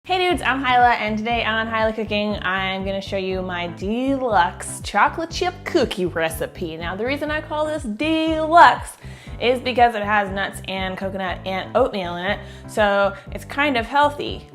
Hey dudes, I'm Hilah, and today on Hilah Cooking, I'm gonna show you my deluxe chocolate chip cookie recipe. Now the reason I call this deluxe is because it has nuts and coconut and oatmeal in it, so it's kind of healthy.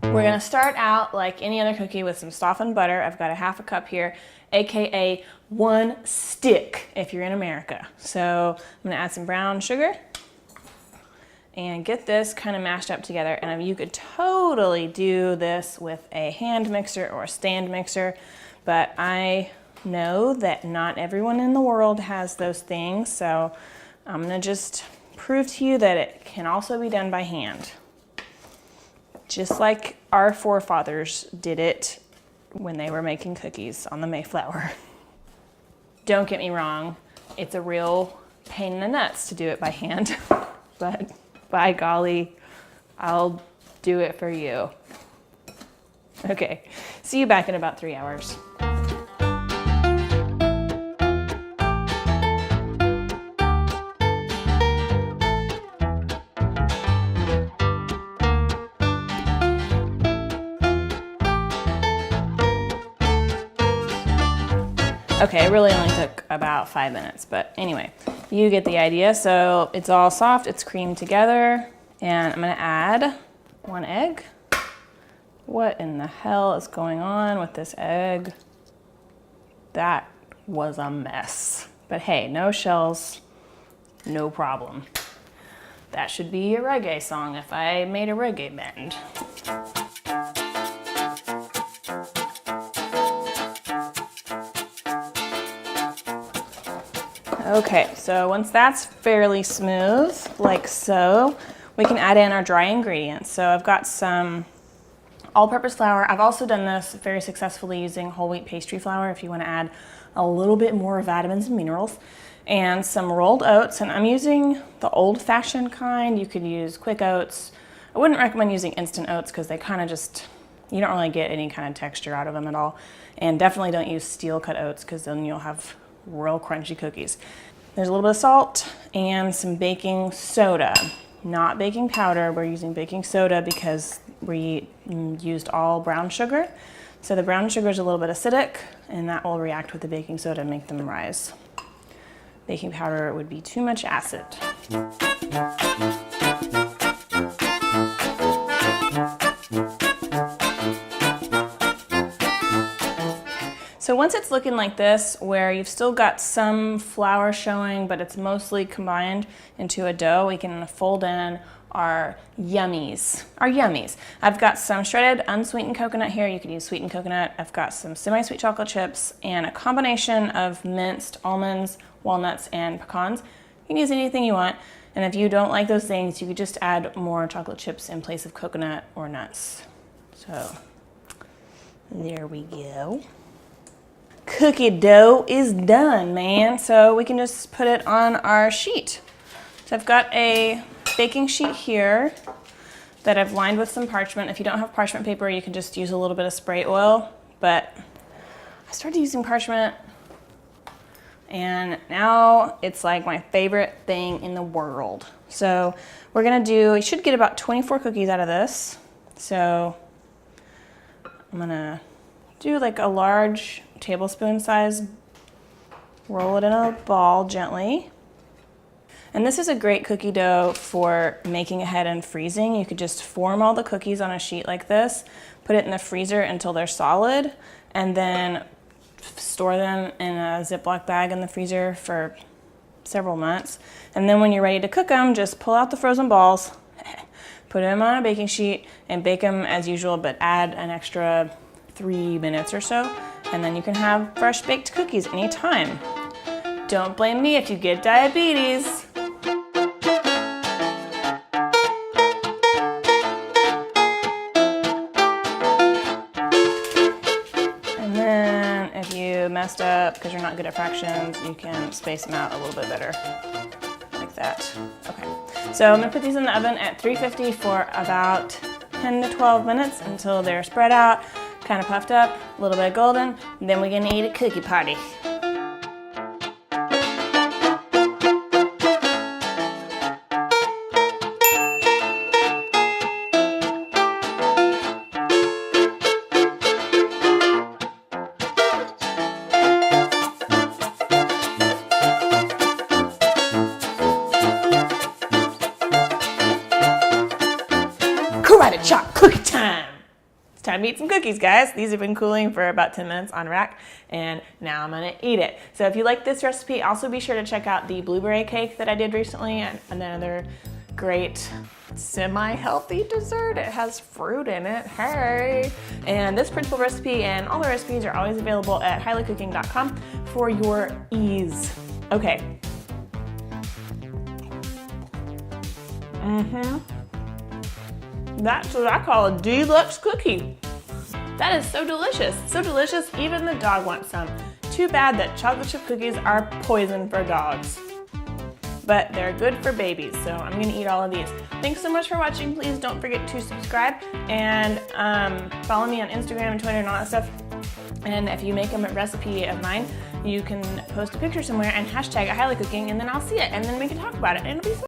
We're gonna start out like any other cookie with some softened butter. I've got a half a cup here, AKA 1 stick if you're in America. So I'm gonna add some brown sugar and get this kind of mashed up together. And you could totally do this with a hand mixer or a stand mixer, but I know that not everyone in the world has those things. So I'm gonna just prove to you that it can also be done by hand. Just like our forefathers did it when they were making cookies on the Mayflower. Don't get me wrong, it's a real pain in the nuts to do it by hand, but by golly, I'll do it for you. Okay, see you back in about 3 hours. Okay, it really only took about 5 minutes, but anyway, you get the idea. So it's all soft, it's creamed together, and I'm gonna add 1 egg. What in the hell is going on with this egg? That was a mess. But hey, no shells, no problem. That should be a reggae song if I made a reggae band. Okay, so once that's fairly smooth, like so, we can add in our dry ingredients. So I've got some all-purpose flour. I've also done this very successfully using whole wheat pastry flour if you want to add a little bit more vitamins and minerals, and some rolled oats. And I'm using the old-fashioned kind. You could use quick oats. I wouldn't recommend using instant oats because they kind of just, you don't really get any kind of texture out of them at all. And definitely don't use steel-cut oats because then you'll have real crunchy cookies. There's a little bit of salt and some baking soda, not baking powder. We're using baking soda because we used all brown sugar. So the brown sugar is a little bit acidic and that will react with the baking soda and make them rise. Baking powder would be too much acid. So once it's looking like this, where you've still got some flour showing, but it's mostly combined into a dough, we can fold in our yummies. I've got some shredded unsweetened coconut here. You can use sweetened coconut. I've got some semi-sweet chocolate chips and a combination of minced almonds, walnuts, and pecans. You can use anything you want. And if you don't like those things, you could just add more chocolate chips in place of coconut or nuts. So there we go. Cookie dough is done, man. So we can just put it on our sheet. So I've got a baking sheet here that I've lined with some parchment. If you don't have parchment paper, you can just use a little bit of spray oil. But I started using parchment and now it's like my favorite thing in the world. So we're gonna do, you should get about 24 cookies out of this. So I'm gonna do like a large tablespoon size, roll it in a ball gently. And this is a great cookie dough for making ahead and freezing. You could just form all the cookies on a sheet like this, put it in the freezer until they're solid, and then store them in a Ziploc bag in the freezer for several months. And then when you're ready to cook them, just pull out the frozen balls, put them on a baking sheet, and bake them as usual, but add an extra 3 minutes or so, and then you can have fresh baked cookies anytime. Don't blame me if you get diabetes. And then if you messed up because you're not good at fractions, you can space them out a little bit better, like that. Okay, so I'm gonna put these in the oven at 350 for about 10 to 12 minutes until they're spread out kind of puffed up, a little bit golden, then we're gonna eat a cookie party. Karate chop cookie time! It's time to eat some cookies, guys. These have been cooling for about 10 minutes on rack, and now I'm gonna eat it. So if you like this recipe, also be sure to check out the blueberry cake that I did recently, and another great semi-healthy dessert. It has fruit in it, hey! And this principal recipe and all the recipes are always available at hilahcooking.com for your ease. Okay. That's what I call a deluxe cookie. That is so delicious. So delicious, even the dog wants some. Too bad that chocolate chip cookies are poison for dogs. But they're good for babies, so I'm gonna eat all of these. Thanks so much for watching. Please don't forget to subscribe and follow me on Instagram and Twitter and all that stuff. And if you make a recipe of mine, you can post a picture somewhere and hashtag Hilah Cooking, and then I'll see it, and then we can talk about it, and it'll be so